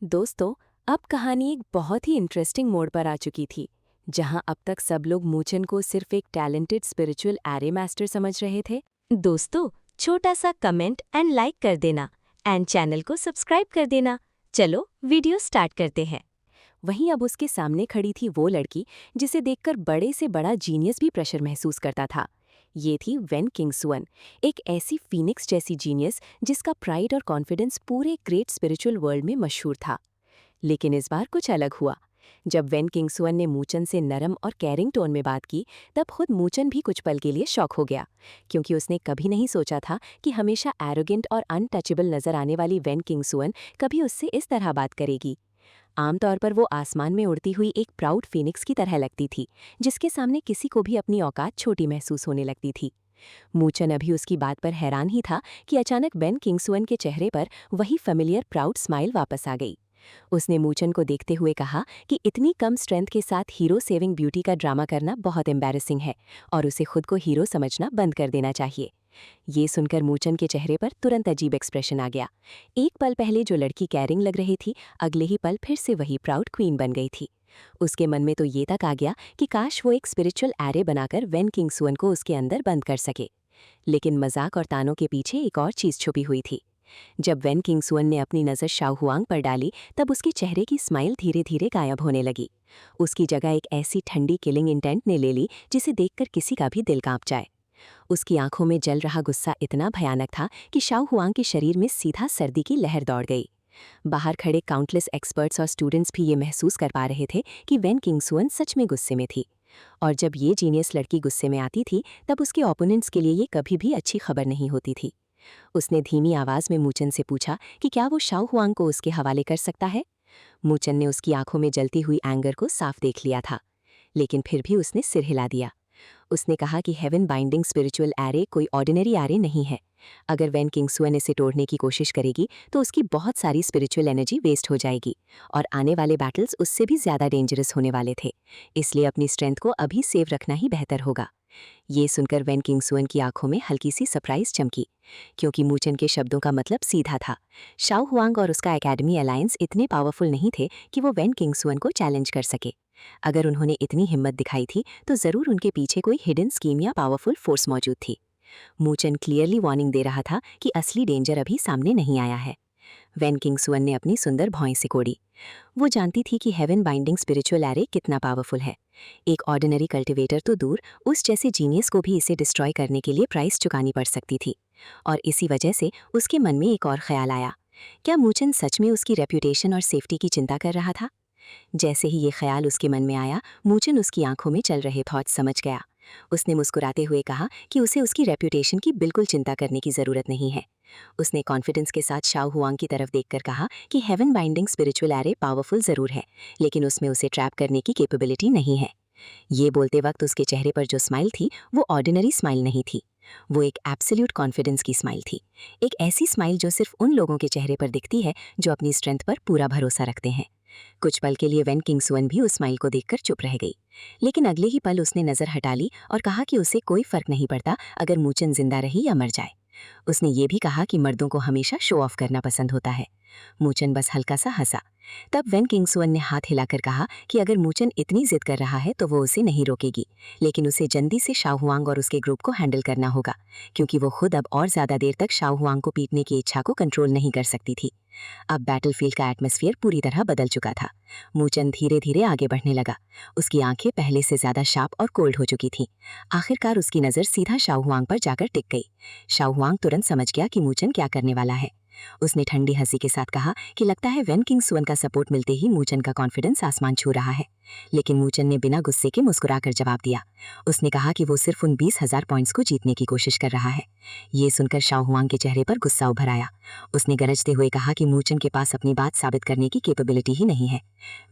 दोस्तों, अब कहानी एक बहुत ही इंटरेस्टिंग मोड़ पर आ चुकी थी, जहां अब तक सब लोग मूचन को सिर्फ एक टैलेंटेड स्पिरिचुअल एरे मास्टर समझ रहे थे। दोस्तों, छोटा सा कमेंट एंड लाइक कर देना एंड चैनल को सब्सक्राइब कर देना। चलो वीडियो स्टार्ट करते हैं। वहीं अब उसके सामने खड़ी थी वो लड़की जिसे देखकर बड़े से बड़ा जीनियस भी प्रेशर महसूस करता था। ये थी वेन किंगसुअन, एक ऐसी फीनिक्स जैसी जीनियस जिसका प्राइड और कॉन्फिडेंस पूरे ग्रेट स्पिरिचुअल वर्ल्ड में मशहूर था। लेकिन इस बार कुछ अलग हुआ। जब वेन किंगसुअन ने मूचन से नरम और केयरिंग टोन में बात की, तब खुद मूचन भी कुछ पल के लिए शॉक हो गया, क्योंकि उसने कभी नहीं सोचा था कि हमेशा एरोगेंट और अनटचेबल नजर आने वाली वेन किंगसुअन कभी उससे इस तरह बात करेगी। आमतौर पर वो आसमान में उड़ती हुई एक प्राउड फीनिक्स की तरह लगती थी, जिसके सामने किसी को भी अपनी औकात छोटी महसूस होने लगती थी। मूचन अभी उसकी बात पर हैरान ही था कि अचानक वेन किंगसुअन के चेहरे पर वही फेमिलियर प्राउड स्माइल वापस आ गई। उसने मूचन को देखते हुए कहा कि इतनी कम स्ट्रेंथ के साथ हीरो सेविंग ब्यूटी का ड्रामा करना बहुत एम्बैरेसिंग है और उसे खुद को हीरो समझना बंद कर देना चाहिए। ये सुनकर मूचन के चेहरे पर तुरंत अजीब एक्सप्रेशन आ गया। एक पल पहले जो लड़की कैरिंग लग रही थी, अगले ही पल फिर से वही प्राउड क्वीन बन गई थी। उसके मन में तो ये तक आ गया कि काश वो एक स्पिरिचुअल एरे बनाकर वेन किंगसुअन को उसके अंदर बंद कर सके। लेकिन मजाक और तानों के पीछे एक और चीज छुपी हुई थी। जब वेन किंगसुअन ने अपनी नज़र शाओ हुआंग पर डाली, तब उसके चेहरे की स्माइल धीरे धीरे गायब होने लगी। उसकी जगह एक ऐसी ठंडी किलिंग इंटेंट ने ले ली जिसे देखकर किसी का भी दिल कांप जाए। उसकी आंखों में जल रहा गुस्सा इतना भयानक था कि शाओ हुआंग के शरीर में सीधा सर्दी की लहर दौड़ गई। बाहर खड़े काउंटलेस एक्सपर्ट्स और स्टूडेंट्स भी ये महसूस कर पा रहे थे कि वेन किंगसुअन सच में गुस्से में थी। और जब ये जीनियस लड़की गुस्से में आती थी, तब उसके ओपोनेंट्स के लिए ये कभी भी अच्छी खबर नहीं होती थी। उसने धीमी आवाज में मूचन से पूछा कि क्या वो शाओ हुआंग को उसके हवाले कर सकता है। मूचन ने उसकी आंखों में जलती हुई एंगर को साफ देख लिया था, लेकिन फिर भी उसने सिर हिला दिया। उसने कहा कि हेवन बाइंडिंग स्पिरिचुअल एरे कोई ऑर्डिनरी एरे नहीं है। अगर वेन किंगसुअन इसे तोड़ने की कोशिश करेगी तो उसकी बहुत सारी स्पिरिचुअल एनर्जी वेस्ट हो जाएगी और आने वाले बैटल्स उससे भी ज्यादा डेंजरस होने वाले थे। इसलिए अपनी स्ट्रेंथ को अभी सेव रखना ही बेहतर होगा। ये सुनकर वेन किंगसुअन की आंखों में हल्की सी सरप्राइज चमकी, क्योंकि मूचन के शब्दों का मतलब सीधा था। शाओ हुआंग और उसका एकेडमी अलायंस इतने पावरफुल नहीं थे कि वो वेन किंगसुअन को चैलेंज कर सके। अगर उन्होंने इतनी हिम्मत दिखाई थी तो जरूर उनके पीछे कोई हिडन स्कीम या पावरफुल फोर्स मौजूद थी। मूचन क्लियरली वार्निंग दे रहा था कि असली डेंजर अभी सामने नहीं आया है। वेन किंगसुअन ने अपनी सुंदर भौएं सिकोड़ी। वो जानती थी कि हेवन बाइंडिंग स्पिरिचुअल एरे कितना पावरफुल है। एक ऑर्डिनरी कल्टिवेटर तो दूर, उस जैसे जीनियस को भी इसे डिस्ट्रॉय करने के लिए प्राइस चुकानी पड़ सकती थी। और इसी वजह से उसके मन में एक और ख्याल आया। क्या मूचन सच में उसकी रेप्यूटेशन और सेफ्टी की चिंता कर रहा था? जैसे ही ये ख्याल उसके मन में आया, मूचन उसकी आंखों में चल रहे थॉट्स समझ गया। उसने मुस्कुराते हुए कहा कि उसे उसकी रेप्यूटेशन की बिल्कुल चिंता करने की जरूरत नहीं है। उसने कॉन्फिडेंस के साथ शाओ हुआंग की तरफ देखकर कहा कि heaven binding spiritual array powerful जरूर है, लेकिन उसमें उसे ट्रैप करने की कैपेबिलिटी नहीं है। ये बोलते वक्त उसके चेहरे पर जो स्माइल थी, वो ऑर्डिनरी स्माइल नहीं थी। वो एक एब्सोल्यूट कॉन्फिडेंस की स्माइल थी। एक ऐसी स्माइल जो सिर्फ उन लोगों के चेहरे पर दिखती है जो अपनी स्ट्रेंथ पर पूरा भरोसा रखते हैं। कुछ पल के लिए वेन किंगसुअन भी उस स्माइल को देखकर चुप रह गई, लेकिन अगले ही पल उसने नजर हटा ली और कहा कि उसे कोई फर्क नहीं पड़ता अगर मूचन जिंदा रही या मर जाए। उसने ये भी कहा कि मर्दों को हमेशा शो ऑफ करना पसंद होता है। मूचन बस हल्का सा हंसा। तब वेन किंगसुअन ने हाथ हिलाकर कहा कि अगर मूचन इतनी जिद कर रहा है तो वो उसे नहीं रोकेगी, लेकिन उसे जल्दी से शाओ हुआंग और उसके ग्रुप को हैंडल करना होगा, क्योंकि वो खुद अब और ज्यादा देर तक शाओ हुआंग को पीटने की इच्छा को कंट्रोल नहीं कर सकती थी। अब बैटलफील्ड का एटमॉस्फेयर पूरी तरह बदल चुका था। मूचन धीरे धीरे आगे बढ़ने लगा। उसकी आंखें पहले से ज्यादा शार्प और कोल्ड हो चुकी थीं। आखिरकार उसकी नजर सीधा शाओ हुआंग पर जाकर टिक गई। शाओ हुआंग तुरंत समझ गया कि मूचन क्या करने वाला है। उसने ठंडी हंसी के साथ कहा कि लगता है वेन किंगसुअन का सपोर्ट मिलते ही मूचन का कॉन्फिडेंस आसमान छू रहा है। लेकिन मूचन ने बिना गुस्से के मुस्कुराकर जवाब दिया। उसने कहा कि वो सिर्फ उन 20,000 पॉइंट्स को जीतने की कोशिश कर रहा है। ये सुनकर शाओ हुआंग के चेहरे पर गुस्सा उभर आया। उसने गरजते हुए कहा कि मूचन के पास अपनी बात साबित करने की कैपेबिलिटी ही नहीं है।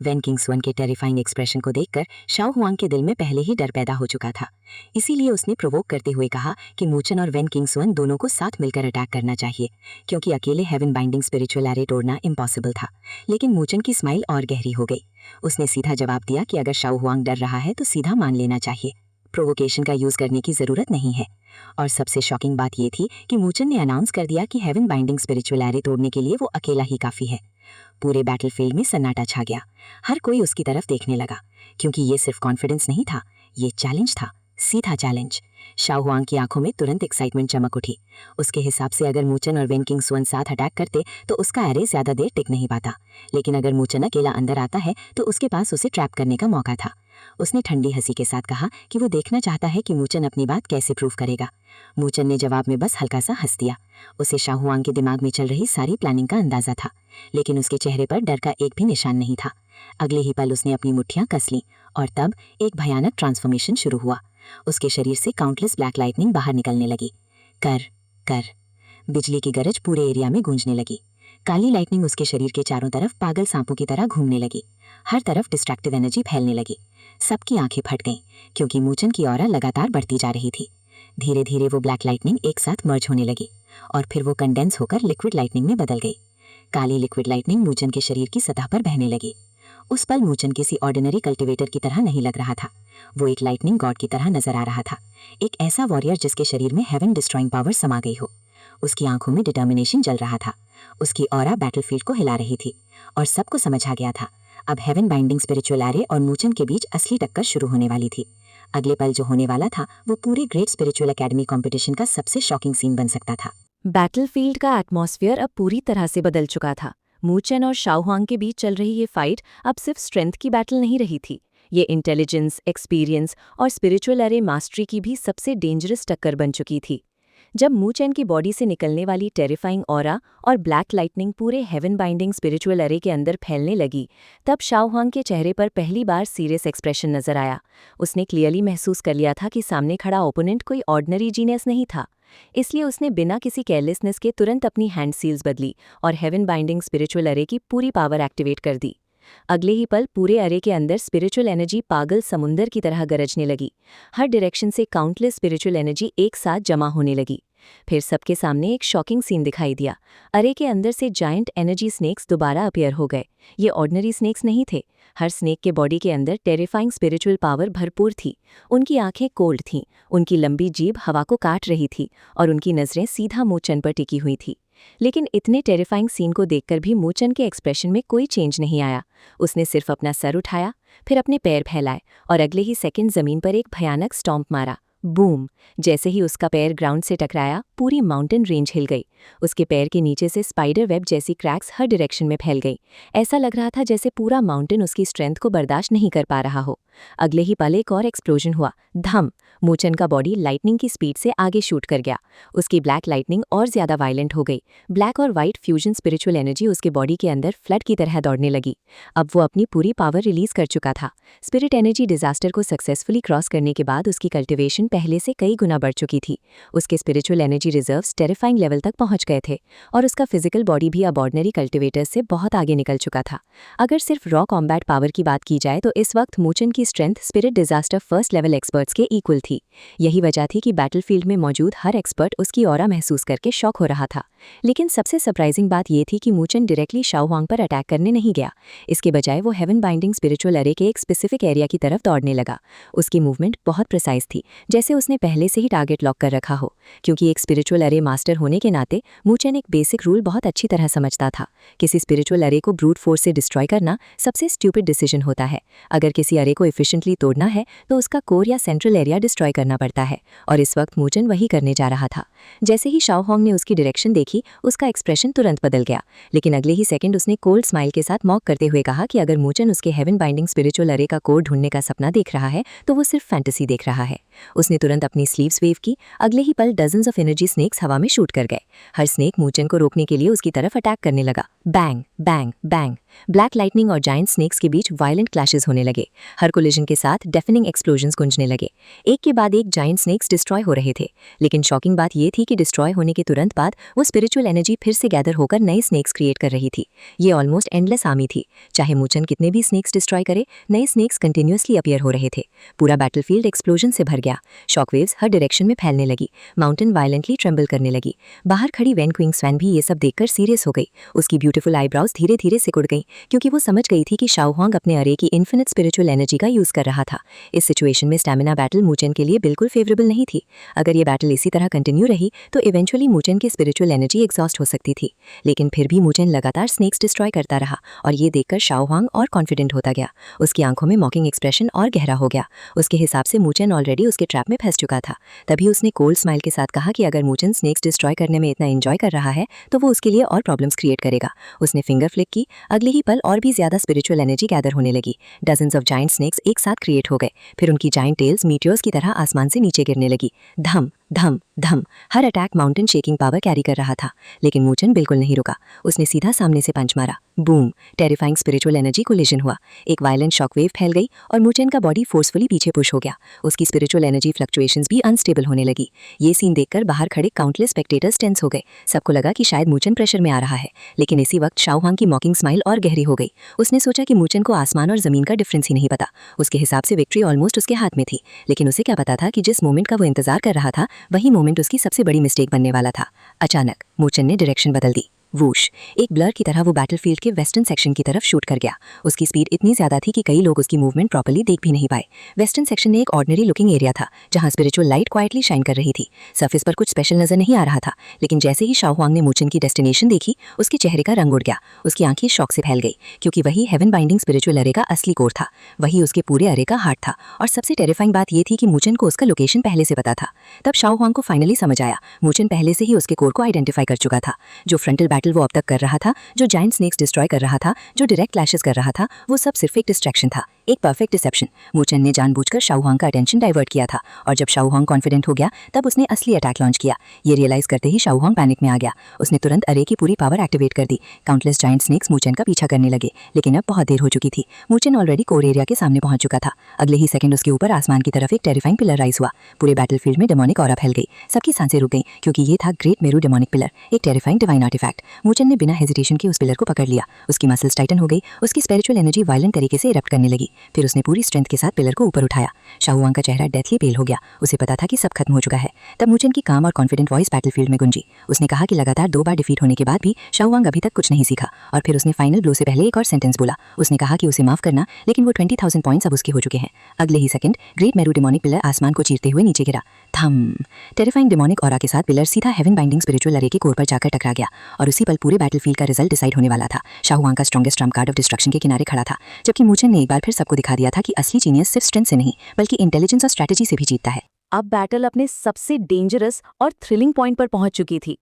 वेन किंगसुअन के टेरिफाइंग एक्सप्रेशन को देखकर शाओ हुआंग के दिल में पहले ही डर पैदा हो चुका था। इसीलिए उसने प्रोवोक करते हुए कहा कि मूचन और वेन किंगसुअन दोनों को साथ मिलकर अटैक करना चाहिए, क्योंकि अकेले हेवन बाइंडिंग स्पिरिचुअल एरे तोड़ना इम्पॉसिबल था। लेकिन मूचन की स्माइल और गहरी हो गई। उसने सीधा जवाब दिया कि अगर शाओ हुआंग डर रहा है तो सीधा मान लेना चाहिए, प्रोवोकेशन का यूज करने की जरूरत नहीं है। और सबसे शॉकिंग बात यह थी कि मूचन ने अनाउंस कर दिया कि हेवन बाइंडिंग स्पिरिचुअल एरे तोड़ने के लिए वो अकेला ही काफी है। पूरे बैटलफील्ड में सन्नाटा छा गया। हर कोई उसकी तरफ देखने लगा, क्योंकि ये सिर्फ कॉन्फिडेंस नहीं था, ये चैलेंज था, सीधा चैलेंज। शाओ हुआंग की आंखों में तुरंत एक्साइटमेंट चमक उठी। उसके हिसाब से अगर मूचन और वेन किंगसुअन साथ अटैक करते तो उसका एरे ज्यादा देर टिक नहीं पाता, लेकिन अगर मूचन अकेला अंदर आता है तो उसके पास उसे ट्रैप करने का मौका था। उसने ठंडी हंसी के साथ कहा कि वो देखना चाहता है कि मूचन अपनी बात कैसे प्रूव करेगा। मूचन ने जवाब में बस हल्का सा हंस दिया। उसे शाओ हुआंग के दिमाग में चल रही सारी प्लानिंग का अंदाजा था, लेकिन उसके चेहरे पर डर का एक भी निशान नहीं था। अगले ही पल उसने अपनी मुट्ठियां कस लीं और तब एक भयानक ट्रांसफॉर्मेशन शुरू हुआ। उसके शरीर से काउंटलेस ब्लैक लाइटनिंग बाहर निकलने लगी। कर कर बिजली की गरज पूरे एरिया में गूंजने लगी। काली लाइटनिंग उसके शरीर के चारों तरफ पागल सांपों की तरह घूमने लगी। हर तरफ डिस्ट्रैक्टिव एनर्जी फैलने लगी। सबकी आंखें फट गईं, क्योंकि मूचन की ऑरा लगातार बढ़ती जा रही थी। धीरे धीरे वो ब्लैक लाइटनिंग एक साथ मर्ज होने लगी और फिर वो कंडेंस होकर लिक्विड लाइटनिंग में बदल गई। काली लिक्विड लाइटनिंग मूचन के शरीर की सतह पर बहने लगी। उस पल मूचन किसी ऑर्डिनरी कल्टिवेटर की तरह नहीं लग रहा था। वो एक लाइटनिंग गॉड की तरह नजर आ रहा था, एक ऐसा वॉरियर जिसके शरीर में हेवन डिस्ट्रॉइंग पावर समा गई हो। उसकी आंखों में डिटर्मिनेशन जल रहा था। उसकी ऑरा बैटलफील्ड को हिला रही थी और सबको समझ आ गया था, अब हेवन बाइंडिंग स्पिरिचुअल एरे और मूचन के बीच असली टक्कर शुरू होने वाली थी। अगले पल जो होने वाला था वो पूरे ग्रेट स्पिरिचुअल एकेडमी कॉम्पिटिशन का सबसे शॉकिंग सीन बन सकता था। बैटलफील्ड का एटमॉस्फेयर अब पूरी तरह से बदल चुका था। मूचन और शाओ हुआंग के बीच चल रही ये फाइट अब सिर्फ स्ट्रेंथ की बैटल नहीं रही थी, ये इंटेलिजेंस, एक्सपीरियंस और स्पिरिचुअल एरे मास्टरी की भी सबसे डेंजरस टक्कर बन चुकी थी। जब मूचन की बॉडी से निकलने वाली टेरिफाइंग ऑरा और ब्लैक लाइटनिंग पूरे हेवन बाइंडिंग स्पिरिचुअल एरे के अंदर फैलने लगी, तब शाओ हुआंग के चेहरे पर पहली बार सीरियस एक्सप्रेशन नजर आया। उसने क्लियरली महसूस कर लिया था कि सामने खड़ा ओपोनेंट कोई ऑर्डिनरी जीनियस नहीं था। इसलिए उसने बिना किसी केयरलेसनेस के तुरंत अपनी हैंड सील्स बदली और हेवन बाइंडिंग स्पिरिचुअल एरे की पूरी पावर एक्टिवेट कर दी। अगले ही पल पूरे एरे के अंदर स्पिरिचुअल एनर्जी पागल समुंदर की तरह गरजने लगी। हर डायरेक्शन से काउंटलेस स्पिरिचुअल एनर्जी एक साथ जमा होने लगी। फिर सबके सामने एक शॉकिंग सीन दिखाई दिया। अरे के अंदर से जायंट एनर्जी स्नेक्स दोबारा अपीयर हो गए। ये ऑर्डिनरी स्नेक्स नहीं थे। हर स्नेक के बॉडी के अंदर टेरिफाइंग स्पिरिचुअल पावर भरपूर थी। उनकी आंखें कोल्ड थीं, उनकी लंबी जीभ हवा को काट रही थी और उनकी नजरें सीधा मूचन पर टिकी हुई थी। लेकिन इतने टेरिफाइंग सीन को देखकर भी मूचन के एक्सप्रेशन में कोई चेंज नहीं आया। उसने सिर्फ अपना सर उठाया, फिर अपने पैर फैलाए और अगले ही सेकंड जमीन पर एक भयानक स्टॉम्प मारा। बूम! जैसे ही उसका पैर ग्राउंड से टकराया, पूरी माउंटेन रेंज हिल गई। उसके पैर के नीचे से स्पाइडर वेब जैसी क्रैक्स हर डायरेक्शन में फैल गई। ऐसा लग रहा था जैसे पूरा माउंटेन उसकी स्ट्रेंथ को बर्दाश्त नहीं कर पा रहा हो। अगले ही पल एक और एक्सप्लोजन हुआ। धम! मूचन का बॉडी लाइटनिंग की स्पीड से आगे शूट कर गया। उसकी ब्लैक लाइटनिंग और ज्यादा वायलेंट हो गई। ब्लैक और व्हाइट फ्यूजन स्पिरिचुअल एनर्जी उसके बॉडी के अंदर फ्लड की तरह दौड़ने लगी। अब वो अपनी पूरी पावर रिलीज कर चुका था। स्पिरिट एनर्जी डिजास्टर को सक्सेसफुली क्रॉस करने के बाद उसकी कल्टिवेशन पहले से कई गुना बढ़ चुकी थी। उसके spiritual energy reserves terrifying level तक पहुंच गए थे और उसका फिजिकल बॉडी भी अब ऑर्डिनरी कल्टिवेटर्स से बहुत आगे निकल चुका था। अगर सिर्फ रॉ कॉम्बैट पावर की बात की जाए तो इस वक्त मूचन की strength spirit disaster first level experts के इक्वल थी। यही वजह थी कि बैटलफील्ड में मौजूद हर एक्सपर्ट उसकी ऑरा महसूस करके शॉक हो रहा था। लेकिन सबसे सरप्राइजिंग बात यह थी कि मूचन डायरेक्टली शाओ हुआंग पर अटैक करने नहीं गया। इसके बजाय वो हेवन बाइंडिंग स्पिरिचुअल एरे के एक स्पेसिफिक एरिया की तरफ दौड़ने लगा। उसकी मूवमेंट बहुत प्रिसाइज थी, जैसे उसने पहले से ही टारगेट लॉक कर रखा हो। क्योंकि एक स्पिरिचुअल एरे मास्टर होने के नाते मूचन एक बेसिक रूल बहुत अच्छी तरह समझता था। किसी स्पिरिचुअल एरे को ब्रूट फोर्स से डिस्ट्रॉय करना सबसे स्टूपिड डिसीजन होता है। अगर किसी एरे को एफिशिएंटली तोड़ना है तो उसका कोर या सेंट्रल एरिया डिस्ट्रॉय करना पड़ता है, और इस वक्त मूचन वही करने जा रहा था। जैसे ही शाओ हुआंग ने उसकी डायरेक्शन देखी, उसका एक्सप्रेशन तुरंत बदल गया। लेकिन अगले ही सेकंड उसने कोल्ड स्माइल के साथ मॉक करते हुए कहा कि अगर मूचन उसके हेवन बाइंडिंग स्पिरिचुअल एरे का कोर ढूंढने का सपना देख रहा है तो वो सिर्फ फैंटेसी देख रहा है। उसने तुरंत अपनी स्लीव्स वेव की। अगले ही पल डजन्स ऑफ एनर्जी स्नेक्स हवा में शूट कर गए। हर स्नेक मूचन को रोकने के लिए उसकी तरफ अटैक करने लगा। Bang bang bang! Black lightning और जायंट स्नेक्स के बीच वायलेंट क्लैशेस होने लगे। हर कोलिजन के साथ डेफनिंग एक्सप्लोजन्स गूंजने लगे। एक के बाद एक जायंट स्नेक्स डिस्ट्रॉय हो रहे थे। लेकिन शॉकिंग बात यह थी कि डिस्ट्रॉय होने के तुरंत बाद वो स्पिरिचुअल एनर्जी फिर से गैदर होकर नए स्नेक्स क्रिएट कर रही थी। ये ऑलमोस्ट एंडलेस आर्मी थी। चाहे मूचन कितने भी स्नेक्स डिस्ट्रॉय करे, नए स्नेक्स कंटिन्यूअसली अपीयर हो रहे थे। पूरा बैटलफील्ड एक्सप्लोजन से भर गया। शॉकवेव्स हर डायरेक्शन में फैलने लगी। माउंटेन वायलेंटली ट्रेंबल करने लगी। बाहर खड़ी वेन क्विंगसुएन भी ये सब देखकर सीरियस हो गई। उसकी ब्यूटीफुल आईब्राउज धीरे धीरे सिकुड़ गईं, क्योंकि वो समझ गई थी कि शाओ हुआंग अपने अरे की इन्फिनिट स्पिरिचुअल एनर्जी का यूज कर रहा था। इस सिचुएशन में स्टैमिना बैटल मूचेन के लिए बिल्कुल फेवरेबल नहीं थी। अगर ये बैटल इसी तरह कंटिन्यू रही तो इवेंचुअली मूचेन की स्पिरिचुअल एनर्जी एग्जॉस्ट हो सकती थी। लेकिन फिर भी मूचेन लगातार स्नेक्स डिस्ट्रॉय करता रहा और ये देखकर शाओ हुआंग और कॉन्फिडेंट होता गया। उसकी आंखों में मॉकिंग एक्सप्रेशन और गहरा हो गया। उसके हिसाब से मूचेन ऑलरेडी उसके ट्रैप में फंस चुका था। तभी उसने कोल्ड स्माइल के साथ कहा कि अगर मूचेन स्नेक्स डिस्ट्रॉय करने में इतना एंजॉय कर रहा है तो वो उसके लिए और प्रॉब्लम्स क्रिएट करेगा। उसने फिंगर फ्लिक की। अगले ही पल और भी ज्यादा स्पिरिचुअल एनर्जी गैदर होने लगी। डजन्स ऑफ जाइंट स्नेक्स एक साथ क्रिएट हो गए। फिर उनकी जाइंट टेल्स मीटियोर्स की तरह आसमान से नीचे गिरने लगी। धम धम धम। हर attack mountain shaking power carry कर रहा था। लेकिन मूचेन बिल्कुल नहीं रुका। उसने सीधा सामने से पंच मारा। Boom. Terrifying spiritual energy collision हुआ। एक वायलेंट शॉकवेव फैल गई और मूचेन का बॉडी फोर्सफुली पीछे पुश हो गया। उसकी स्पिरिचुअल एनर्जी फ्लक्चुएशंस भी अनस्टेबल होने लगी। ये सीन देखकर बाहर खड़े काउंटलेस स्पेक्टेटर्स टेंस हो गए। सबको लगा कि शायद मूचेन प्रेशर में आ रहा है। लेकिन इसी वक्त शाओ हुआंग की मॉकिंग स्माइल और गहरी हो गई। उसने सोचा कि मूचेन को आसमान और जमीन का डिफरेंस ही नहीं पता। उसके हिसाब से विक्ट्री ऑलमोस्ट उसके हाथ में थी। लेकिन उसे क्या पता था कि जिस मोमेंट का वो इंतजार कर रहा था वही मोमेंट उसकी सबसे बड़ी मिस्टेक बनने वाला था। अचानक मूचेन ने डायरेक्शन बदल दी। वूश। एक ब्लर की तरह वो बैटलफील्ड के वेस्टर्न सेक्शन की तरफ शूट कर गया। उसकी स्पीड इतनी ज्यादा थी कि कई लोग उसकी मूवमेंट प्रॉपर्ली देख भी नहीं पाए। वेस्टर्न सेक्शन में एक ऑर्डिनरी लुकिंग एरिया था जहां स्पिरिचुअल लाइट क्वाइटली शाइन कर रही थी। सरफेस पर कुछ स्पेशल नजर नहीं आ रहा था। लेकिन जैसे ही शाओ हुआंग ने मूचेन की डेस्टिनेशन देखी उसके चेहरे का रंग उड़ गया। उसकी आंखें शॉक से फैल गई क्योंकि वही हेवन बाइंडिंग स्पिरिचुअल अरे का असली कोर था। वही उसके पूरे अरे का हार्ट था। और सबसे टेरिफाइंग बात यह थी कि मूचेन को उसका लोकेशन पहले से पता था। तब शाओ हुआंग को फाइनली समझ आया मूचेन पहले से ही उसके कोर को आइडेंटिफाई कर चुका था। जो फ्रंटल बैटल वो अब तक कर रहा था, जो जाइंट स्नेक्स डिस्ट्रॉय कर रहा था, जो डायरेक्ट क्लैशेस कर रहा था, वो सब सिर्फ एक डिस्ट्रैक्शन था। एक परफेक्ट डिसेप्शन। मूचेन ने जानबूझकर शाओ हुआंग का अटेंशन डाइवर्ट किया था। और जब शाओ हुआंग कॉन्फिडेंट हो गया तब उसने असली अटैक लॉन्च किया। ये रियलाइज करते ही शाओ हुआंग पैनिक में आ गया। उसने तुरंत अरे की पूरी पावर एक्टिवेट कर दी। काउंटलेस जाइंट स्नेक्स मूचेन का पीछा करने लगे। लेकिन अब बहुत देर हो चुकी थी। मूचेन ऑलरेडी कोर एरिया के सामने पहुंच चुका था। अगले ही सेकंड उसके ऊपर आसमान की तरफ एक टेरिफाइंग पिलर राइज हुआ। पूरे बैटलफील्ड में डेमोनिक ऑरा फैल गई। सबकी सांसें रुक गईं क्योंकि ये था ग्रेट मेरू डेमोनिक पिलर, एक टेरिफाइंग डिवाइन आर्टिफैक्ट। मूचेन ने बिना हेजिटेशन के उस पिलर को पकड़ लिया। उसकी मसल्स टाइटन हो गई। उसकी स्पिरिचुअल एनर्जी वायलेंट तरीके से इरप्ट करने लगी। फिर उसने पूरी स्ट्रेंथ के साथ पिलर को ऊपर उठाया। शाओ हुआंग का चेहरा डेथली पेल हो गया। उसे पता था कि सब खत्म हो चुका है। तब मूचेन की काम और कॉन्फिडेंट वॉइस बैटलफील्ड में गुंजी। उसने कहा कि लगातार 2 बार डिफीट होने के बाद भी शाओ हुआंग अभी तक कुछ नहीं सीखा। और फिर उसने फाइनल ब्लो से पहले एक और सेंटेंस बोला। उसने कहा कि उसे माफ करना, लेकिन वो 20,000 पॉइंट्स अब उसके हो चुके हैं। अगले ही second great Meru demonic pillar आसमान को चीरते हुए नीचे गिरा। थम। टेरिफाइंग डेमोनिक ऑरा के साथ पिलर सीधा हेवन बाइंडिंग स्पिरिचुअल अरे के कोर पर जाकर टकरा गया। और उसी पल पूरे बैटलफील्ड का रिजल्ट डिसाइड होने वाला था। शाओ हुआंग का strongest Trump card of destruction के किनारे खड़ा था। जबकि मूचेन ने एक बार फिर सबको दिखा दिया था कि असली जीनियस सिर्फ स्ट्रेंथ से नहीं बल्कि इंटेलिजेंस और स्ट्रैटेजी से भी जीतता है। अब बैटल अपने सबसे डेंजरस और थ्रिलिंग पॉइंट पर पहुंच चुकी थी।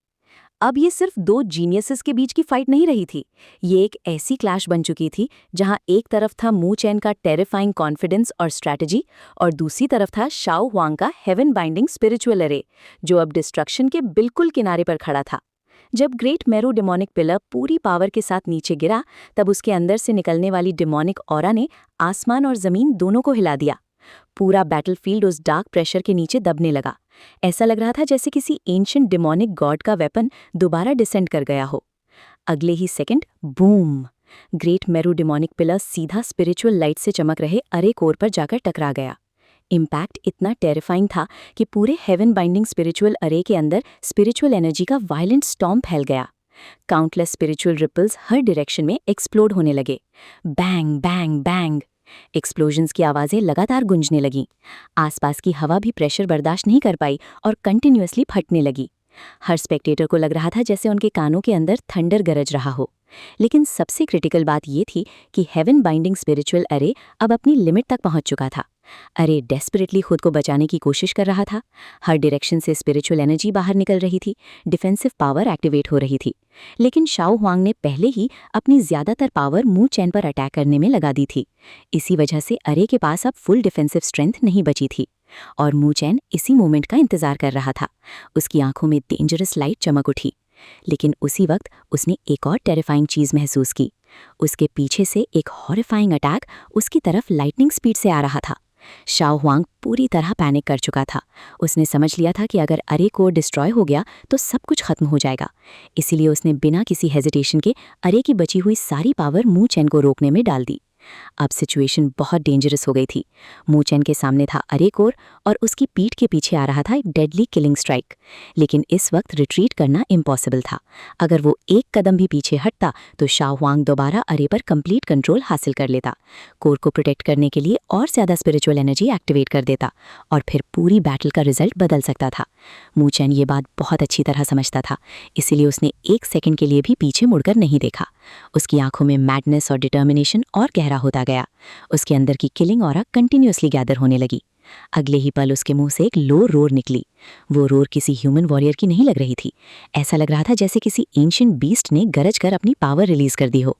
अब ये सिर्फ 2 जीनियसेस के बीच की फाइट नहीं रही थी। ये एक ऐसी क्लैश बन चुकी थी जहां एक तरफ था मूचेन का टेरिफाइंग कॉन्फिडेंस और स्ट्रैटेजी और दूसरी तरफ था शाओ हुआंग का हेवन बाइंडिंग स्पिरिचुअल अरे, जो अब डिस्ट्रक्शन के बिल्कुल किनारे पर खड़ा था। जब ग्रेट मेरू डेमोनिक पिलर पूरी पावर के साथ नीचे गिरा तब उसके अंदर से निकलने वाली डेमोनिक ऑरा ने आसमान और जमीन दोनों को हिला दिया। पूरा बैटलफील्ड उस डार्क प्रेशर के नीचे दबने लगा। ऐसा लग रहा था जैसे किसी एंशिएंट डेमोनिक गॉड का वेपन दोबारा डिसेंड कर गया हो। अगले ही second boom, great Meru demonic pillar सीधा स्पिरिचुअल लाइट से चमक रहे अरे कोर पर जाकर टकरा गया। इम्पैक्ट इतना टेरिफाइंग था कि पूरे हेवन बाइंडिंग स्पिरिचुअल अरे के अंदर स्पिरिचुअल एनर्जी का वायलेंट स्टॉर्म फैल गया। काउंटलेस स्पिरिचुअल रिपल्स हर डायरेक्शन में एक्सप्लोड होने लगे। Bang bang bang. एक्सप्लोजन्स की आवाजें लगातार गूंजने लगीं। आसपास की हवा भी प्रेशर बर्दाश्त नहीं कर पाई और कंटिन्यूअसली फटने लगी। हर स्पेक्टेटर को लग रहा था जैसे उनके कानों के अंदर थंडर गरज रहा हो। लेकिन सबसे क्रिटिकल बात ये थी कि हेवन बाइंडिंग स्पिरिचुअल अरे अब अपनी लिमिट तक पहुंच चुका था। अरे डेस्परेटली खुद को बचाने की कोशिश कर रहा था। हर डायरेक्शन से स्पिरिचुअल एनर्जी बाहर निकल रही थी। डिफेंसिव पावर एक्टिवेट हो रही थी। लेकिन शाओ हुआंग ने पहले ही अपनी ज्यादातर पावर मूचेन पर अटैक करने में लगा दी थी। इसी वजह से अरे के पास अब फुल डिफेंसिव स्ट्रेंथ नहीं बची थी। और मूचेन इसी मोमेंट का इंतजार कर रहा था। उसकी आंखों में डेंजरस लाइट चमक उठी। लेकिन उसी वक्त उसने एक और टेरिफाइंग चीज महसूस की। उसके पीछे से एक हॉरिफाइंग अटैक उसकी तरफ लाइटनिंग स्पीड से आ रहा था। शाओ हुआंग पूरी तरह पैनिक कर चुका था। उसने समझ लिया था कि अगर अरे कोर डिस्ट्रॉय हो गया तो सब कुछ खत्म हो जाएगा। इसीलिए उसने बिना किसी हेजिटेशन के अरे की बची हुई सारी पावर मूचेन को रोकने में डाल दी। अब सिचुएशन बहुत डेंजरस हो गई थी। मू चेन के सामने था अरे कोर और उसकी पीठ के पीछे आ रहा था एक डेडली किलिंग स्ट्राइक। लेकिन इस वक्त रिट्रीट करना इम्पॉसिबल था। अगर वो एक कदम भी पीछे हटता तो शाओ हुआंग दोबारा अरे पर कंप्लीट कंट्रोल हासिल कर लेता, कोर को प्रोटेक्ट करने के लिए और ज़्यादा स्पिरिचुअल एनर्जी एक्टिवेट कर देता और फिर पूरी बैटल का रिजल्ट बदल सकता था। मू चेन ये बात बहुत अच्छी तरह समझता था, इसीलिए उसने एक सेकंड के लिए भी पीछे मुड़कर नहीं देखा। उसकी आंखों में मैडनेस और डिटर्मिनेशन और गहरा होता गया। उसके अंदर की किलिंग ऑरा कंटिन्यूअसली गैदर होने लगी। अगले ही पल उसके मुंह से एक लो रोर निकली। वो रोर किसी ह्यूमन वॉरियर की नहीं लग रही थी। ऐसा लग रहा था जैसे किसी एंशिएंट बीस्ट ने गरज कर अपनी पावर रिलीज कर दी हो।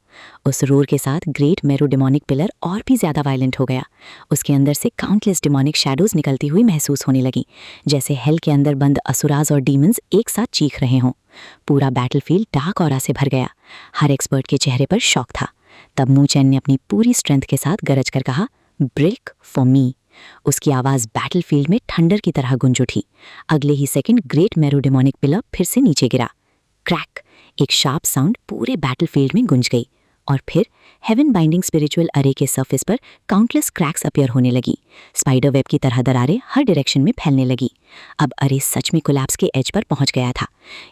उस रोर के साथ ग्रेट मेरो डिमोनिक पिलर और भी ज्यादा वायलेंट हो गया। उसके अंदर से काउंटलेस डिमोनिक शैडोज निकलती हुई महसूस होने लगी, जैसे हेल के अंदर बंद असुराज और डीमंस एक साथ चीख रहे हों। पूरा बैटलफील्ड डार्क ऑरा से भर गया। हर एक्सपर्ट के चेहरे पर शॉक था। तब मू चेन ने अपनी पूरी स्ट्रेंथ के साथ गरज कर कहा, ब्रेक फॉर मी। उसकी आवाज बैटलफील्ड में थंडर की तरह गूंज उठी। अगले ही सेकंड ग्रेट मेरो डिमोनिक पिलर फिर से नीचे गिरा। क्रैक, एक शार्प साउंड पूरे बैटलफील्ड में गूंज गई और फिर हेवन बाइंडिंग स्पिरिचुअल अरे के सरफेस पर काउंटलेस क्रैक्स अपीयर होने लगी। स्पाइडर वेब की तरह दरारें हर डायरेक्शन में फैलने लगी। अब अरे सच में कोलैप्स के एज पर पहुंच गया था।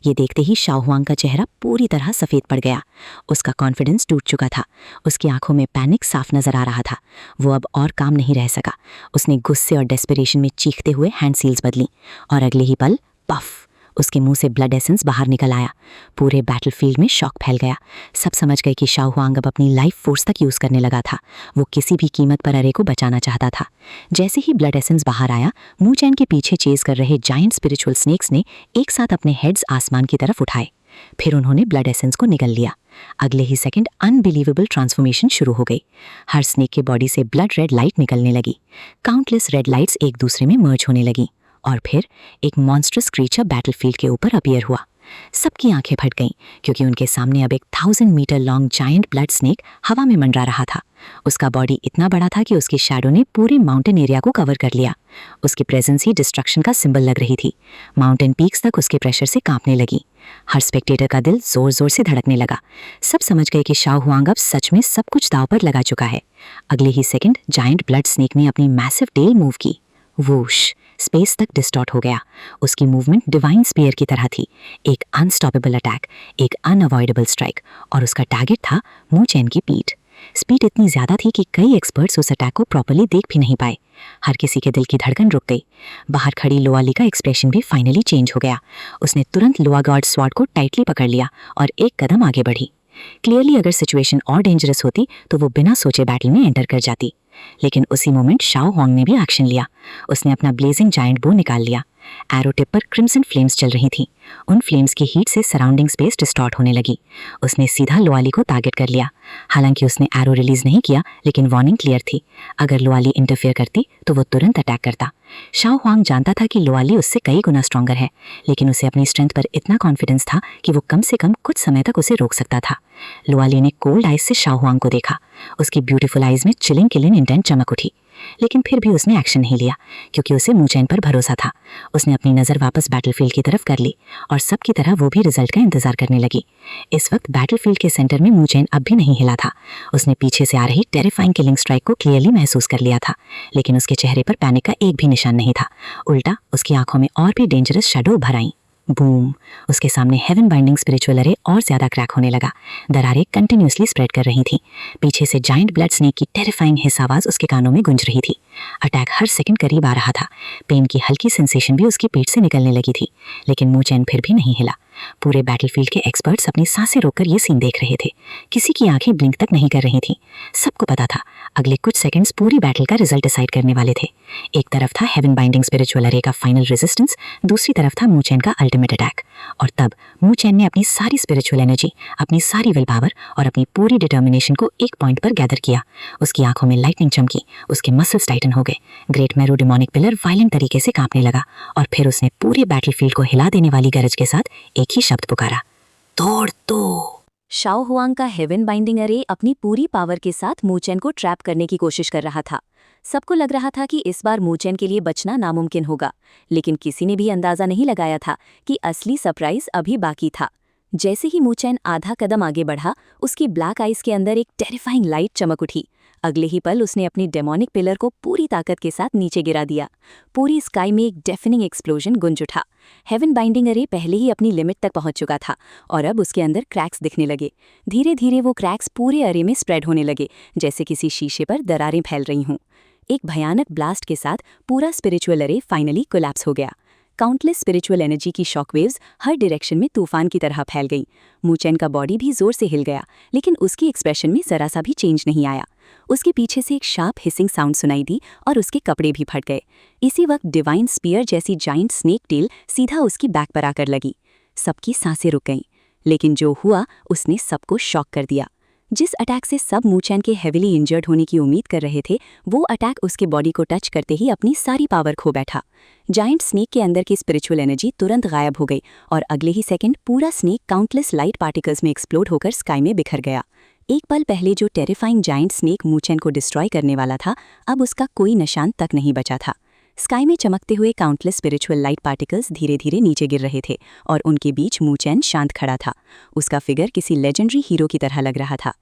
ये देखते ही शाओ हुआंग का चेहरा पूरी तरह सफेद पड़ गया। उसका कॉन्फिडेंस टूट चुका था। उसकी आंखों में पैनिक साफ नजर आ रहा था। वो अब और काम नहीं रह सका। उसने गुस्से और डेस्परेशन में चीखते हुए हैंड सील्स बदली और अगले ही पल पफ, उसके मुंह से ब्लड एसेंस बाहर निकल आया। पूरे बैटलफील्ड में शॉक फैल गया। सब समझ गए कि शाओ हुआंग अब अपनी लाइफ फोर्स तक यूज करने लगा था। वो किसी भी कीमत पर अरे को बचाना चाहता था। जैसे ही ब्लड एसेंस बाहर आया, मू चेन के पीछे चेज कर रहे जायंट स्पिरिचुअल स्नेक्स ने एक साथ अपने हेड्स आसमान की तरफ उठाए। फिर उन्होंने ब्लड एसेंस को निगल लिया। अगले ही सेकंड अनबिलीवेबल ट्रांसफॉर्मेशन शुरू हो गई। हर स्नेक के बॉडी से ब्लड रेड लाइट निकलने लगी। काउंटलेस रेड लाइट्स एक दूसरे में मर्ज होने लगी और फिर एक मॉन्स्ट्रस क्रीचर बैटलफील्ड के ऊपर अपीयर हुआ। सबकी आंखें फट गईं क्योंकि उनके सामने अब एक 1000 metre long giant blood snake हवा में मंडरा रहा था। उसका बॉडी इतना बड़ा था कि उसकी शैडो ने पूरे माउंटेन एरिया को कवर कर लिया। उसकी प्रेजेंस ही डिस्ट्रक्शन का सिंबल लग रही थी। माउंटेन पीक्स तक उसके प्रेशर से कांपने लगी। हर स्पेक्टेटर का दिल जोर जोर से धड़कने लगा। सब समझ गए कि शाओ हुआंग अब सच में सब कुछ दांव पर लगा चुका है। अगले ही सेकंड जायंट ब्लड स्नेक ने अपनी मैसिव टेल मूव की। वूश, स्पेस तक डिस्टॉर्ट हो गया। उसकी मूवमेंट डिवाइन स्पीयर की तरह थी। एक अनस्टॉपेबल अटैक, एक अनअवॉइडेबल स्ट्राइक, और उसका टारगेट था मू चेन की पीठ। स्पीड इतनी ज्यादा थी कि कई एक्सपर्ट्स उस अटैक को प्रॉपर्ली देख भी नहीं पाए। हर किसी के दिल की धड़कन रुक गई। बाहर खड़ी लोआली का एक्सप्रेशन भी फाइनली चेंज हो गया। उसने तुरंत लोआ गॉड स्वॉर्ड को टाइटली पकड़ लिया और एक कदम आगे बढ़ी। क्लियरली अगर सिचुएशन और डेंजरस होती तो वो बिना सोचे बैटल में एंटर कर जाती। लेकिन उसी मोमेंट शाओ हुआंग ने भी एक्शन लिया। उसने अपना ब्लेजिंग जायंट बो निकाल लिया। एरो टिप पर क्रिम्सन फ्लेम्स चल रही थीं। उन फ्लेम्स की हीट से सराउंडिंग स्पेस डिस्टॉर्ट होने लगी। उसने सीधा लोआली को टारगेट कर लिया। हालांकि उसने एरो रिलीज नहीं किया, लेकिन वार्निंग क्लियर थी। अगर लोआली इंटरफेयर करती तो वो तुरंत अटैक करता। शाओ हुआंग जानता था कि लोआली उससे कई गुना स्ट्रॉन्गर है, लेकिन उसे अपनी स्ट्रेंथ पर इतना कॉन्फिडेंस था कि वो कम से कम कुछ समय तक उसे रोक सकता था। लोआली ने कोल्ड आइज से शाओ हुआंग को देखा। उसकी ब्यूटीफुल आइज में चिलिंग किलिंग इंटेंट चमक उठी, लेकिन फिर भी उसने एक्शन नहीं लिया क्योंकि उसे मू चेन पर भरोसा था। उसने अपनी नज़र वापस बैटलफील्ड की तरफ कर ली और सबकी तरह वो भी रिजल्ट का इंतजार करने लगी। इस वक्त बैटलफील्ड के सेंटर में मू चेन अब भी नहीं हिला था। उसने पीछे से आ रही टेरिफाइंग किलिंग स्ट्राइक को क्लियरली महसूस कर लिया था, लेकिन उसके चेहरे पर पैनिक का एक भी निशान नहीं था। उल्टा उसकी आंखों में और भी डेंजरस शैडो उभर आईं। बूम, उसके सामने हेवन बाइंडिंग स्पिरिचुअल अरे और ज्यादा क्रैक होने लगा। दरारें कंटिन्यूअसली स्प्रेड कर रही थीं। पीछे से जायंट ब्लड स्नेक की टेरिफाइंग हिस आवाज उसके कानों में गूंज रही थी। अटैक हर सेकंड करीब आ रहा था। पेन की हल्की सेंसेशन भी उसकी पीठ से निकलने लगी थी, लेकिन मू चेन फिर भी नहीं हिला। पूरे बैटलफील्ड के एक्सपर्ट्स अपनी सांसें रोककर ये सीन देख रहे थे। किसी की आंखें ब्लिंक तक नहीं कर रही थीं। सबको पता था अगले कुछ सेकंड्स पूरी बैटल का रिजल्ट डिसाइड करने वाले थे। एक तरफ था हेवन बाइंडिंग स्पिरिचुअल अरे का फाइनल रेजिस्टेंस, दूसरी तरफ था मू चेन का अल्टीमेट अटैक। और तब मू चेन ने अपनी सारी स्पिरिचुअल एनर्जी, अपनी सारी विल पावर और अपनी पूरी डिटर्मिनेशन को एक पॉइंट पर गैदर किया। उसकी आंखों में लाइटनिंग चमकी, उसके मसल्स टाइटन हो गए। ग्रेट मेरो डिमोनिक पिलर वायलेंट तरीके से कांपने लगा और फिर उसने पूरे बैटलफील्ड को हिला देने वाली गरज के साथ एक ही शब्द पुकारा, तोड़ दो। शाओ हुआंग का हेवन बाइंडिंग अरे अपनी पूरी पावर के साथ मू चेन को ट्रैप करने की कोशिश कर रहा था। सबको लग रहा था कि इस बार मू चेन के लिए बचना नामुमकिन होगा, लेकिन किसी ने भी अंदाजा नहीं लगाया था कि असली सरप्राइज अभी बाकी था। जैसे ही मूचैन आधा कदम आगे बढ़ा, उसकी ब्लैक आइज के अंदर एक टेरिफाइंग लाइट चमक उठी। अगले ही पल उसने अपनी डेमोनिक पिलर को पूरी ताकत के साथ नीचे गिरा दिया। पूरी स्काई में एक डेफिनिंग एक्सप्लोजन गुंज उठा। हेवन बाइंडिंग अरे पहले ही अपनी लिमिट तक पहुंच चुका था और अब उसके अंदर क्रैक्स दिखने लगे। धीरे धीरे वो क्रैक्स पूरे अरे में स्प्रेड होने लगे, जैसे किसी शीशे पर दरारें फैल रही हों। एक भयानक ब्लास्ट के साथ पूरा स्पिरिचुअल अरे फाइनली कोलैप्स हो गया। काउंटलेस स्पिरिचुअल एनर्जी की शॉकवेव्स हर डायरेक्शन में तूफान की तरह फैल गई। मूचैन का बॉडी भी जोर से हिल गया, लेकिन उसकी एक्सप्रेशन में जरा सा भी चेंज नहीं आया। उसके पीछे से एक शार्प हिसिंग साउंड सुनाई दी और उसके कपड़े भी फट गए। इसी वक्त डिवाइन स्पीयर जैसी जाइंट स्नेक टेल सीधा उसकी बैक पर आकर लगी। सबकी सांसें रुक गईं, लेकिन जो हुआ उसने सबको शॉक कर दिया। जिस अटैक से सब मूचैन के हेविली इंजर्ड होने की उम्मीद कर रहे थे, वो अटैक उसके बॉडी को टच करते ही अपनी सारी पावर खो बैठा। जाइंट स्नेक के अंदर की स्पिरिचुअल एनर्जी तुरंत गायब हो गई और अगले ही सेकंड पूरा स्नेक काउंटलेस लाइट पार्टिकल्स में एक्सप्लोड होकर स्काई में बिखर गया। एक पल पहले जो टेरिफाइंग जाइंट स्नेक मूचैन को डिस्ट्रॉय करने वाला था, अब उसका कोई निशान तक नहीं बचा था। स्काई में चमकते हुए काउंटलेस स्पिरिचुअल लाइट पार्टिकल्स धीरे धीरे नीचे गिर रहे थे और उनके बीच मूचैन शांत खड़ा था। उसका फिगर किसी लेजेंडरी हीरो की तरह लग रहा था।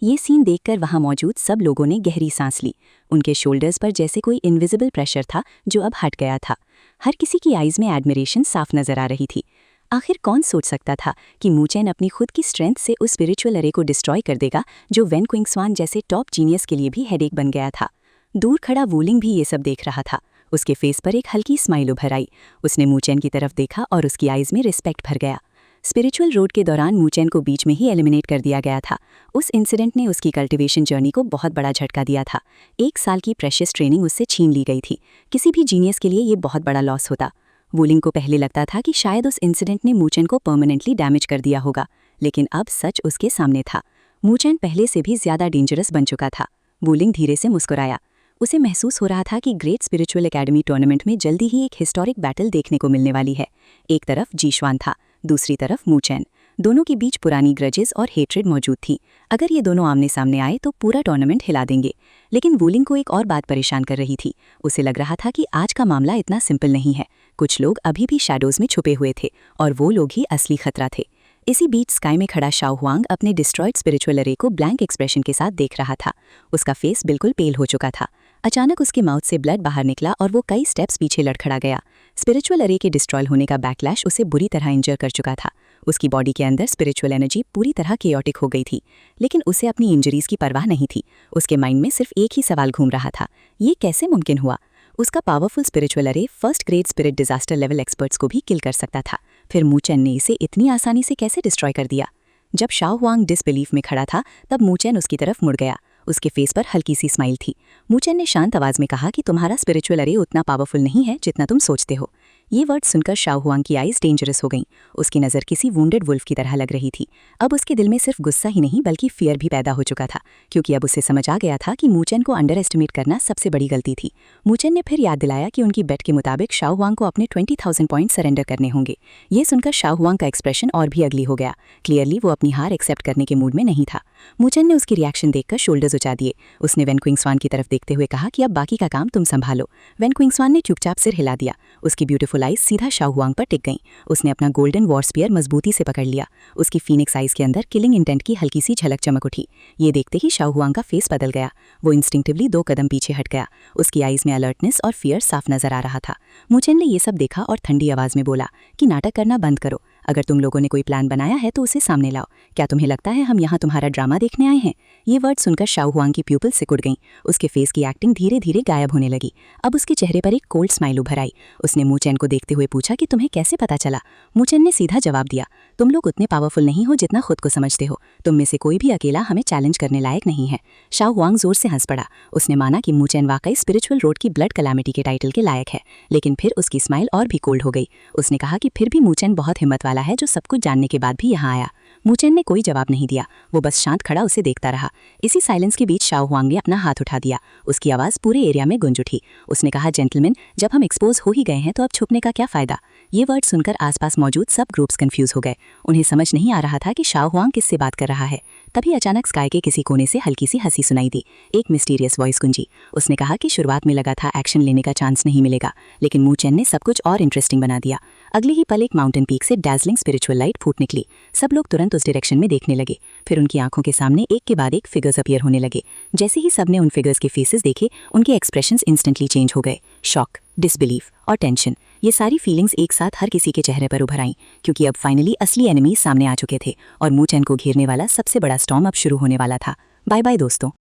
ये सीन देखकर वहां मौजूद सब लोगों ने गहरी सांस ली। उनके शोल्डर्स पर जैसे कोई इनविजिबल प्रेशर था जो अब हट गया था। हर किसी की आइज में एडमिरेशन साफ नजर आ रही थी। आखिर कौन सोच सकता था कि मूचैन अपनी खुद की स्ट्रेंथ से उस स्पिरिचुअल अरे को डिस्ट्रॉय कर देगा जो वेन क्विंगस्वान जैसे टॉप जीनियस के लिए भी हेडेक बन गया था। दूर खड़ा वूलिंग भी ये सब देख रहा था। उसके फेस पर एक हल्की स्माइल उभर आई। उसने मूचैन की तरफ देखा और उसकी आइज में रिस्पेक्ट भर गया। स्पिरिचुअल रोड के दौरान मूचैन को बीच में ही एलिमिनेट कर दिया गया था। उस इंसिडेंट ने उसकी कल्टिवेशन जर्नी को बहुत बड़ा झटका दिया था। 1 साल की प्रेशियस ट्रेनिंग उससे छीन ली गई थी। किसी भी जीनियस के लिए ये बहुत बड़ा लॉस होता। वूलिंग को पहले लगता था कि शायद उस इंसिडेंट ने मूचैन को परमानेंटली डैमेज कर दिया होगा, लेकिन अब सच उसके सामने था। मूचैन पहले से भी ज्यादा डेंजरस बन चुका था। वूलिंग धीरे से मुस्कुराया। उसे महसूस हो रहा था कि ग्रेट स्पिरिचुअल एकेडमी टूर्नामेंट में जल्दी ही एक हिस्टोरिक बैटल देखने को मिलने वाली है। एक तरफ जीशवान था, दूसरी तरफ मूचैन। दोनों के बीच पुरानी ग्रजेस और हेट्रेड मौजूद थी। अगर ये दोनों आमने सामने आए तो पूरा टूर्नामेंट हिला देंगे। लेकिन वूलिंग को एक और बात परेशान कर रही थी। उसे लग रहा था कि आज का मामला इतना सिंपल नहीं है। कुछ लोग अभी भी शैडोज में छुपे हुए थे और वो लोग ही असली खतरा थे। इसी बीच स्काई में खड़ा शाओ हुआंग अपने डिस्ट्रॉयड स्पिरिचुअल अरे को ब्लैंक एक्सप्रेशन के साथ देख रहा था। उसका फेस बिल्कुल पेल हो चुका था। अचानक उसके माउथ से ब्लड बाहर निकला और वो कई स्टेप्स पीछे लड़खड़ा गया। स्पिरिचुअल अरे के डिस्ट्रॉय होने का बैकलैश उसे बुरी तरह इंजर कर चुका था। उसकी बॉडी के अंदर स्पिरिचुअल एनर्जी पूरी तरह केओटिक हो गई थी, लेकिन उसे अपनी इंजरीज की परवाह नहीं थी। उसके माइंड में सिर्फ एक ही सवाल घूम रहा था, ये कैसे मुमकिन हुआ? उसका पावरफुल स्पिरिचुअल अरे first grade spirit disaster level experts को भी किल कर सकता था, फिर मूचैन ने इसे इतनी आसानी से कैसे डिस्ट्रॉय कर दिया? जब शाओ हुआंग डिसबिलीफ में खड़ा था, तब मूचैन उसकी तरफ मुड़ गया। उसके फेस पर हल्की सी स्माइल थी। मूचैन ने शांत आवाज में कहा कि तुम्हारा स्पिरिचुअल अरे उतना पावरफुल नहीं है जितना तुम सोचते हो। ये वर्ड सुनकर शाओ हुआंग की आइज डेंजरस हो गईं। उसकी नज़र किसी वुंडेड वुल्फ की तरह लग रही थी। अब उसके दिल में सिर्फ गुस्सा ही नहीं बल्कि फियर भी पैदा हो चुका था, क्योंकि अब उसे समझ आ गया था कि मूचैन को अंडर एस्टिमेट करना सबसे बड़ी गलती थी। मूचैन ने फिर याद दिलाया कि उनकी बेट के मुताबिक शाओ हुआंग को अपने 20,000 पॉइंट सरेंडर करने होंगे। ये सुनकर शाओ हुआंग का एक्सप्रेशन और भी अगली हो गया। क्लियरली वो अपनी हार एक्सेप्ट करने के मूड में नहीं था। मूचैन ने उसकी रिएक्शन देखकर शोल्डर्स उचा दिए। उसने वेन क्विंगस्वान की तरफ देखते हुए कहा कि अब बाकी का काम तुम संभालो। वेन क्विंगस्वान ने चुपचाप सिर हिला दिया। उसकी ब्यूटीफुल आइज सीधा शाओ हुआंग पर टिक गईं। उसने अपना गोल्डन वॉर स्पीयर मजबूती से पकड़ लिया। उसकी फीनिक्स आइज के अंदर किलिंग इंटेंट की हल्की सी झलक चमक उठी। ये देखते ही शाओ हुआंग का फेस बदल गया। वो इंस्टिंक्टिवली 2 कदम पीछे हट गया। उसकी आइज में अलर्टनेस और फियर साफ नजर आ रहा था। मूचैन ने ये सब देखा और ठंडी आवाज में बोला कि नाटक करना बंद करो। अगर तुम लोगों ने कोई प्लान बनाया है तो उसे सामने लाओ। क्या तुम्हें लगता है हम यहाँ तुम्हारा ड्रामा देखने आए हैं? ये वर्ड सुनकर शाओ हुआंग की प्यूपल सिकुड़ गईं। उसके फेस की एक्टिंग धीरे धीरे गायब होने लगी। अब उसके चेहरे पर एक कोल्ड स्माइल उभर आई। उसने मूचैन को देखते हुए पूछा कि तुम्हें कैसे पता चला? मूचैन ने सीधा जवाब दिया, तुम लोग उतने पावरफुल नहीं हो जितना खुद को समझते हो। तुम में से कोई भी अकेला हमें चैलेंज करने लायक नहीं है। शाओ हुआंग जोर से हंस पड़ा। उसने माना कि मूचैन वाकई स्पिरिचुअल रोड की ब्लड कैलामिटी के टाइटल के लायक है, लेकिन फिर उसकी स्माइल और भी कोल्ड हो गई। उसने कहा कि फिर भी मूचैन बहुत हिम्मत वाला है जो सब कुछ जानने के बाद भी यहाँ आया। मूचैन ने कोई जवाब नहीं दिया। वो बस शांत खड़ा उसे देखता रहा। इसी साइलेंस के बीच शाओ हुआंग ने अपना हाथ उठा दिया। उसकी आवाज़ पूरे एरिया में गूंज उठी। उसने कहा, जेंटलमैन, जब हम एक्सपोज हो ही गए हैं तो अब छुपने का क्या फ़ायदा? ये वर्ड सुनकर आसपास मौजूद सब ग्रुप्स कंफ्यूज हो गए। उन्हें समझ नहीं आ रहा था कि शाओ हुआंग किससे बात कर रहा है। तभी अचानक स्काई के किसी कोने से हल्की सी हंसी सुनाई दी। एक मिस्टीरियस वॉइस गुंजी। उसने कहा कि शुरुआत में लगा था एक्शन लेने का चांस नहीं मिलेगा, लेकिन मूचैन ने सब कुछ और इंटरेस्टिंग बना दिया। अगले ही पल एक माउंटेन पीक से डैज़लिंग स्पिरिचुअल लाइट फूट निकली। सब लोग तुरंत उस डायरेक्शन में देखने लगे। फिर उनकी आंखों के सामने एक के बाद एक फिगर्स अपीयर होने लगे। जैसे ही सबने उन फिगर्स के फेसेस देखे, उनके एक्सप्रेशंस इंस्टेंटली चेंज हो गए। शॉक, डिसबिलीफ और टेंशन, ये सारी फीलिंग्स एक साथ हर किसी के चेहरे पर उभर आईं, क्योंकि अब फाइनली असली एनिमीज सामने आ चुके थे और मूचेन को घेरने वाला सबसे बड़ा स्टॉर्म अब शुरू होने वाला था। बाय बाय दोस्तों।